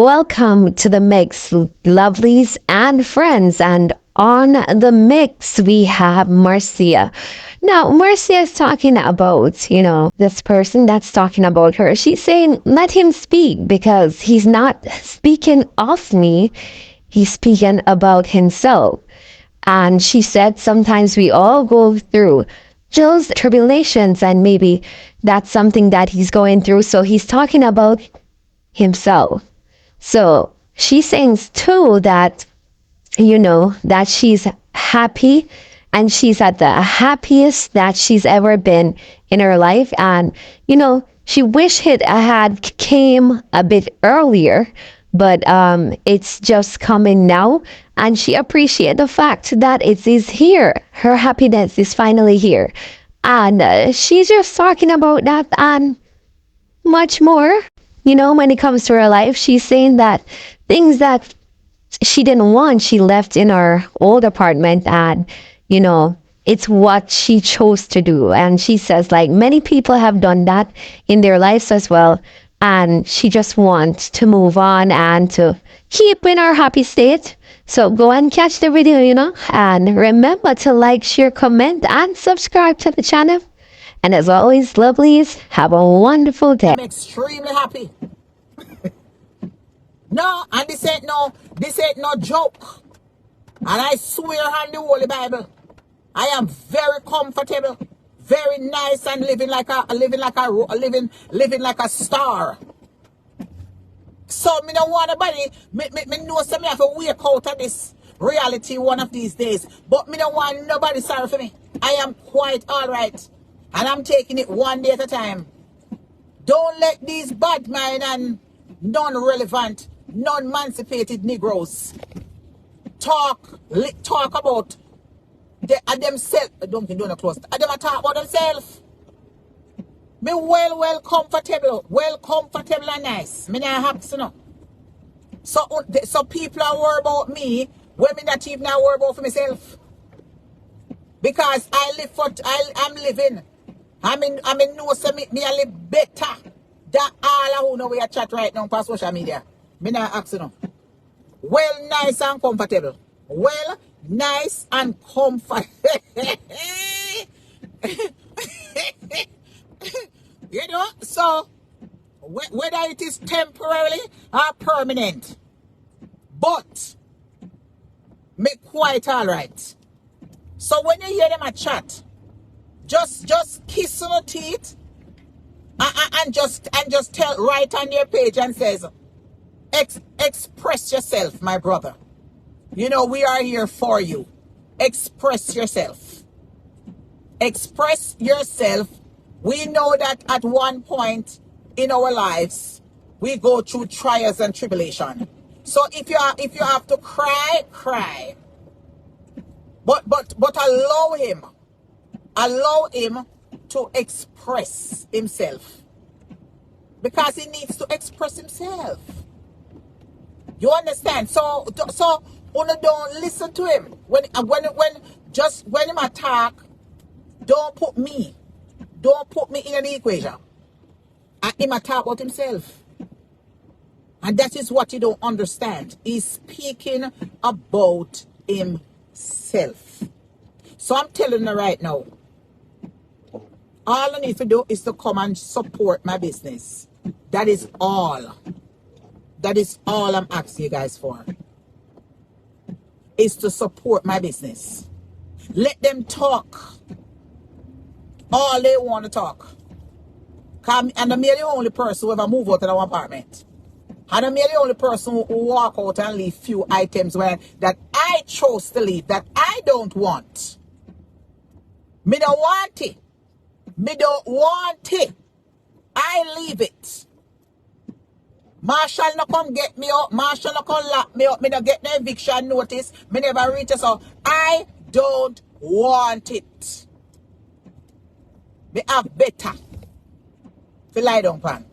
Welcome to the mix, lovelies and friends. And on the mix, we have Marcia. Now, Marcia is talking about, this person that's talking about her. She's saying, let him speak because he's not speaking of me. He's speaking about himself. And she said, sometimes we all go through those tribulations, and maybe that's something that he's going through. So he's talking about himself. So she sings too that, that she's happy and she's at the happiest that she's ever been in her life. And, she wished it had came a bit earlier, but it's just coming now. And she appreciates the fact that it is here. Her happiness is finally here. And she's just talking about that and much more. When it comes to her life, she's saying that things that she didn't want, she left in her old apartment, and, it's what she chose to do. And she says, like, many people have done that in their lives as well. And she just wants to move on and to keep in her happy state. So go and catch the video, and remember to like, share, comment, and subscribe to the channel. And as always, lovelies, have a wonderful day. I'm extremely happy. No, and this ain't no joke. And I swear on the Holy Bible, I am very comfortable, very nice, and living like a star. So me don't want nobody. Me know some me have to wake out of this reality one of these days. But me don't want nobody sorry for me. I am quite alright. And I'm taking it one day at a time. Don't let these bad mind and non-relevant, non-emancipated Negroes talk about themselves. Don't close. Them talk about themselves. Me well comfortable and nice. Me not happy to know. So people are worried about me when me not even worried about for myself. Because I'm living. I mean, know so me I live better than all who know we are chat right now on social media. Me not ask you no. Well, nice and comfortable. Well, nice and comfortable. So whether it is temporarily or permanent, but me quite alright. So when you hear them a chat, just kiss on the teeth and just tell right on your page and says, express yourself, my brother. We are here for you. Express yourself. Express yourself. We know that at one point in our lives, we go through trials and tribulation. So if you have to cry, cry. But allow him to express himself, because he needs to express himself. You understand? So don't listen to him when him attack. Don't put me in the equation. And him attack about himself, and that is what you don't understand. He's speaking about himself. So I'm telling you right now, all I need to do is to come and support my business. That is all. That is all I'm asking you guys for. Is to support my business. Let them talk all they want to talk. And I'm the only person who ever move out of our apartment. And I'm the only person who walk out and leave few items that I chose to leave, that I don't want. Me don't want it. Me don't want it. I leave it. Marshall no come get me up. Marshall no come lock me up. Me no get no eviction notice. Me never reach us out. I don't want it. Me have better to lie down pan.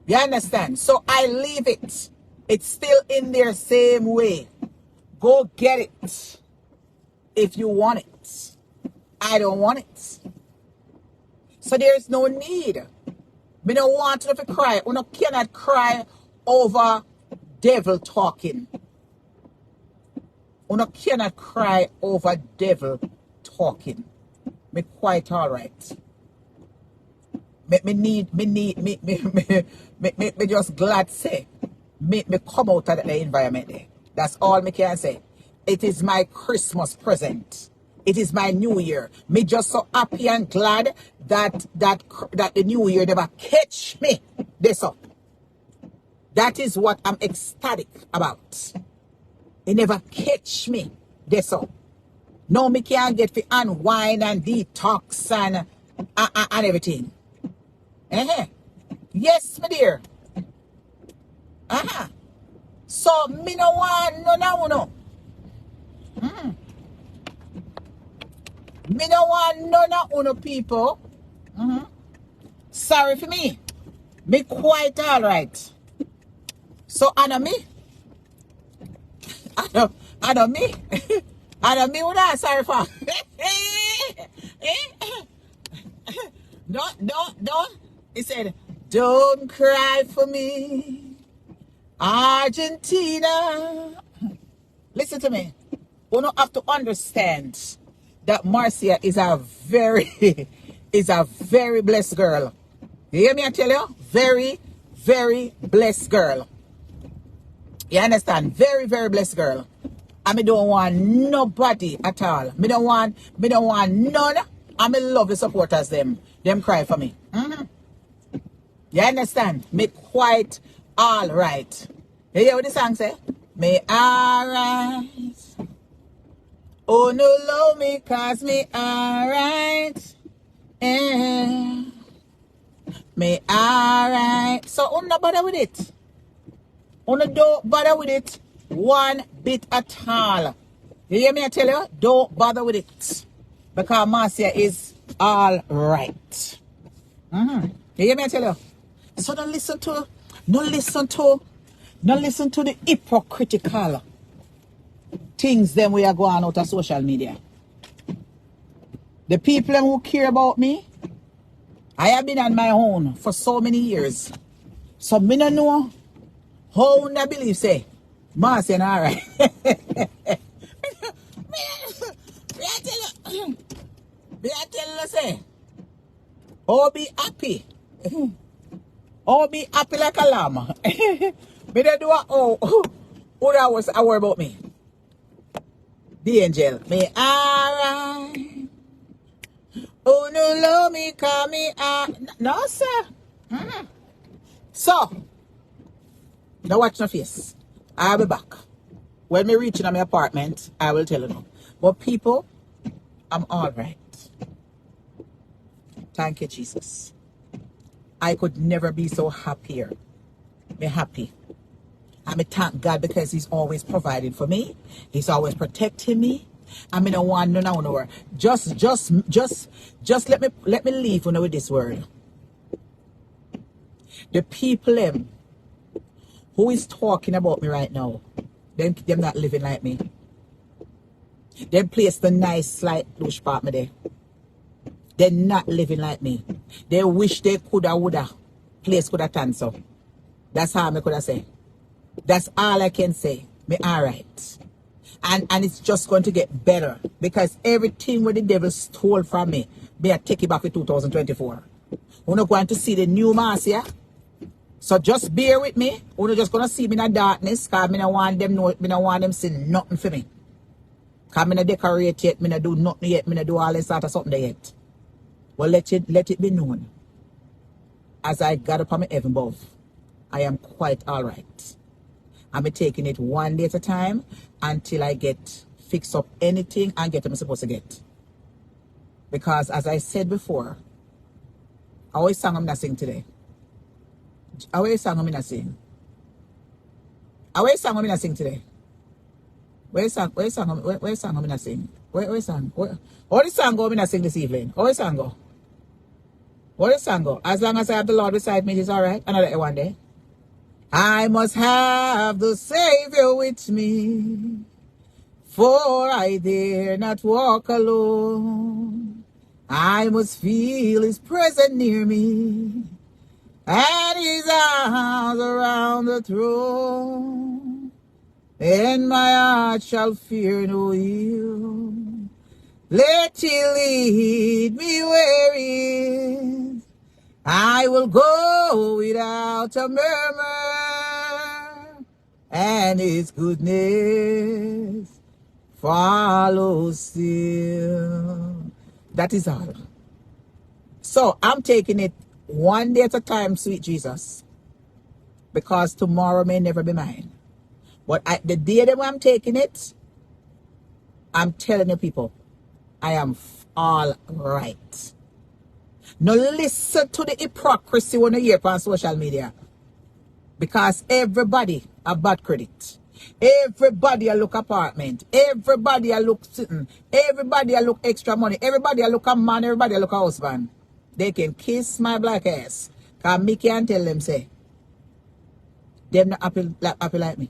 You understand? So I leave it. It's still in there same way. Go get it if you want it. I don't want it. So there is no need. Me don't want you to cry. We cannot cry over devil talking. You cannot cry over devil talking. Me quite all right. Me just glad say me come out of the environment there. That's all me can say. It is my Christmas present. It is my New Year. Me just so happy and glad that the New Year never catch me this up. That is what I'm ecstatic about. It never catch me this up. No, me can't get to unwind and detox and everything. Uh-huh. Yes, my dear. Uh-huh. So, me no want no. Me no want none of uno people. Sorry for me. Me quite all right. So, I know me. I know me. I know me what I'm sorry for. No. He said, don't cry for me, Argentina. Listen to me. You don't have to understand that Marcia is a very blessed girl. You hear me? I tell you, very, very blessed girl. You understand? Very, very blessed girl. And me don't want nobody at all. Me don't want none. And me love the supporters them. Them cry for me. You understand? Me quite all right. You hear what the song say? Me alright. Oh no, love me cause me alright. Yeah. Me alright. So don't bother with it. Don't bother with it one bit at all. You hear me? I tell you, don't bother with it. Because Marcia is all right. You hear me? I tell you. So don't listen to the hypocritical things them we are going out of social media. The people who care about me, I have been on my own for so many years. So me don't know how I believe say Marcia and all right. I tell you say, oh be happy. Oh be happy like a lamb. Me don't do who that was I worry about me. The angel. Me alright. Oh no love me call me no sir. So now watch my face. I'll be back. When me reach in my apartment, I will tell you now. But people, I'm alright. Thank you, Jesus. I could never be so happier. Me happy. I me thank God because He's always providing for me. He's always protecting me. I mean, I want no more. Just let me leave with this word. The people who is talking about me right now, them not living like me. Them place the nice like douche part me there. They're not living like me. They wish they woulda. Place coulda done so. That's how I coulda say. That's all I can say. Me alright. And it's just going to get better. Because everything what the devil stole from me, they are taking back in 2024. We're not going to see the new Marcia. So just bear with me. We're not just going to see me in the darkness. Because I don't want them seeing nothing for me. Because I don't decorate yet. I don't do nothing yet. I don't do all this sort of something there yet. Well, let it be known. As I got up on my heaven above, I am quite all right. I'm taking it one day at a time until I fix up anything and get what I'm supposed to get. Because as I said before, I always sang I'm not sing today. I always sang I'm not sing. I always sang I'm not sing today. Where sang I'm not sing? Where sang? What the song go I'm not sing this evening? Where song go? What the song go? As long as I have the Lord beside me, it's alright. Another one day. I must have the Savior with me, for I dare not walk alone. I must feel His presence near me, and His arms around the throne. and my heart shall fear no ill. Let He lead me where He is. I will go without a murmur, and His goodness follows still. That is all. So I'm taking it one day at a time, sweet Jesus, because tomorrow may never be mine. But the day that I'm taking it, I'm telling you people, I am all right. Now listen to the hypocrisy when you hear on social media. Because everybody a bad credit. Everybody a look apartment. Everybody a look sitting. Everybody a look extra money. Everybody a look a man. Everybody a look a husband. They can kiss my black ass. Because me can't tell them say, them not happy like me.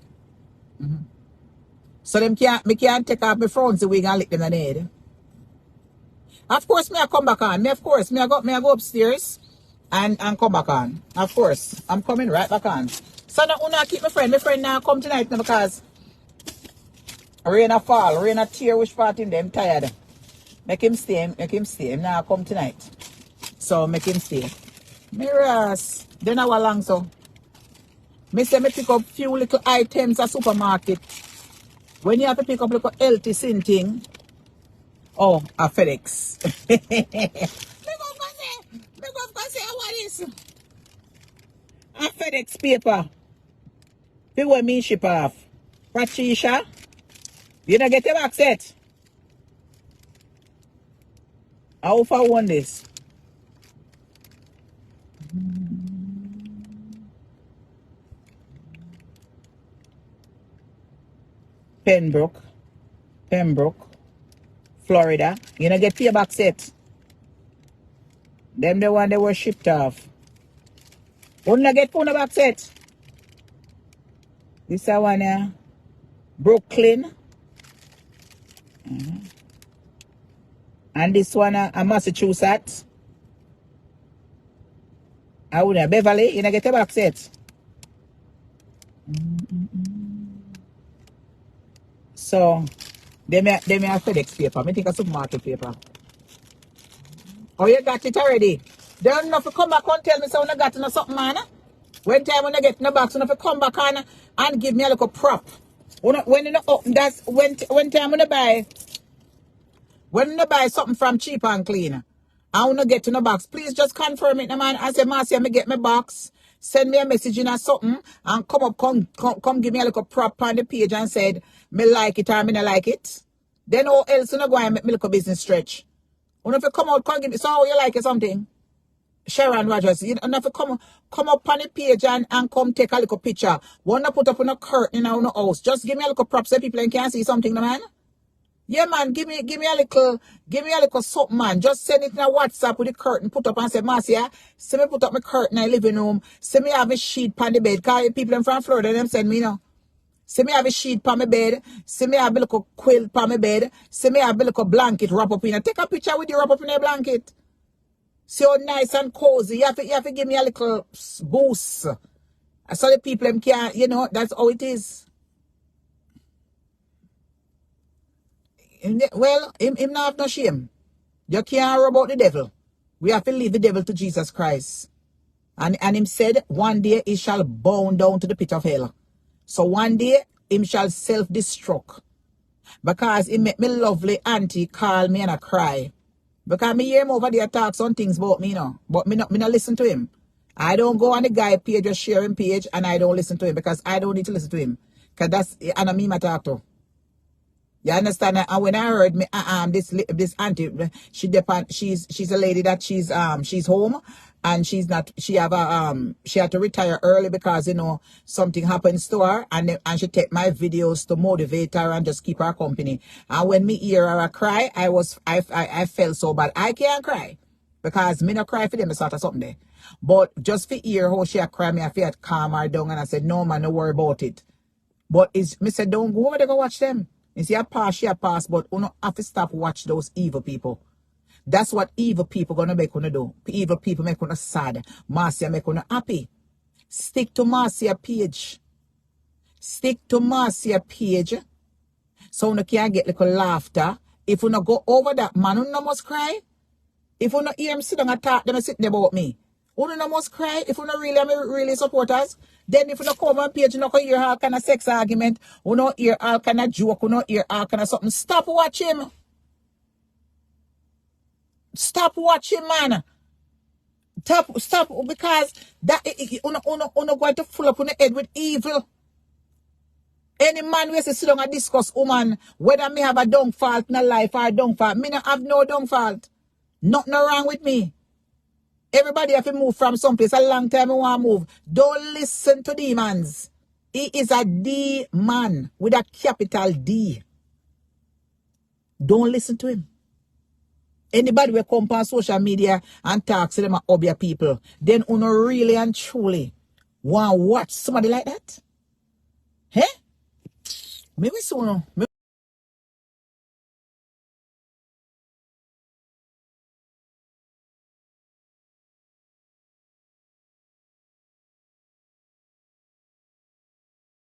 So me can't take off my frowns the wig and lick them in the head. Of course, me I come back on. Of course, me I go upstairs and come back on. Of course, I'm coming right back on. So now I keep my friend. My friend now come tonight now because rain a fall, rain a tear which part in them tired. Make him stay. Him now come tonight. So make him stay. Mirrors. Then I was long so. Me say me pick up few little items at supermarket. When you have to pick up little healthy sin thing. Oh, a FedEx. Me go say, what is a FedEx paper? You want me ship off? Patricia, you don't get your back set. How far want this? Pembroke, Florida. You don't get your back set. Them the one they were shipped off. You don't get phone back set. This one here. Brooklyn. And this one a Massachusetts. I would have Beverly. You don't get your back set. So, they may have FedEx paper. I think a supermarket paper. Oh, you got it already? They don't know if you come back and tell me so when I got to know something, man. When time when I get in the box, you know if you come back on and give me a little prop. When you know, that's when time when I buy something from Cheap and Clean, I want to get in the box. Please just confirm it, man. I say, Marcia, me get my box. Send me a message in or something and come give me a little prop on the page and said, me like it or me not like it. Then how else you know go and make me little business stretch? When if you come out, come give me, so how you like it something? Sharon Rogers, you know if you come up on the page and come take a little picture. Wanna put up on a curtain in our house. Just give me a little prop so people can see something, man. Yeah, man, give me a little something, man. Just send it in a WhatsApp with the curtain, put up and say, Marcia, see me put up my curtain in the living room. See me have a sheet on the bed. Cause people from Florida, them send me, you know. See me have a sheet on my bed. See me have a little quilt on my bed. See me have a little blanket wrap up in it. Take a picture with you wrap up in a blanket. See how nice and cozy. You have to give me a little boost. So the people them can, you know, that's how it is. Well, him not have no shame. You can't rob out the devil. We have to leave the devil to Jesus Christ. And him said, one day he shall bow down to the pit of hell. So one day him shall self-destruct. Because he make me lovely auntie call me and I cry. Because me hear him over there talk some things about me, you know. But me not listen to him. I don't go on the guy page or share him page and I don't listen to him because I don't need to listen to him. Because that's and me my talk to. You understand? And when I heard me, this auntie, she's a lady that she's home, and she had to retire early because you know something happens to her, and she take my videos to motivate her and just keep her company. And when me hear her cry, I felt so bad. I can't cry because me not cry for them sort of something there, but just for hear how she cry, me I feel calm her down, and I said no man, no worry about it. But me said don't go over there go watch them. You see, she a pass, but you don't have to stop watch those evil people. That's what evil people gonna make you do. Evil people make you sad. Marcia make you happy. Stick to Marcia page. Stick to Marcia page. So you can get little laughter. If you not go over that, man, you no must cry. If you not hear him sit down and talk, them sit there about me. You no must cry. If you not really supporters, then if you not come on page, you not hear all kind of sex argument, you not hear all kind of joke, you not hear all kind of something. Stop watching. Stop watching, man. Stop, because that you not going to full up on the head with evil. Any man who sit down and discuss woman, whether me have a dung fault in a life or a dung fault, me not have no dung fault. Nothing wrong with me. Everybody have to move from someplace. A long time I want to move. Don't listen to demons. He is a D man with a capital D. Don't listen to him. Anybody will come on social media and talk to them and obey people, then you really and truly want to watch somebody like that? Hey? Maybe soon.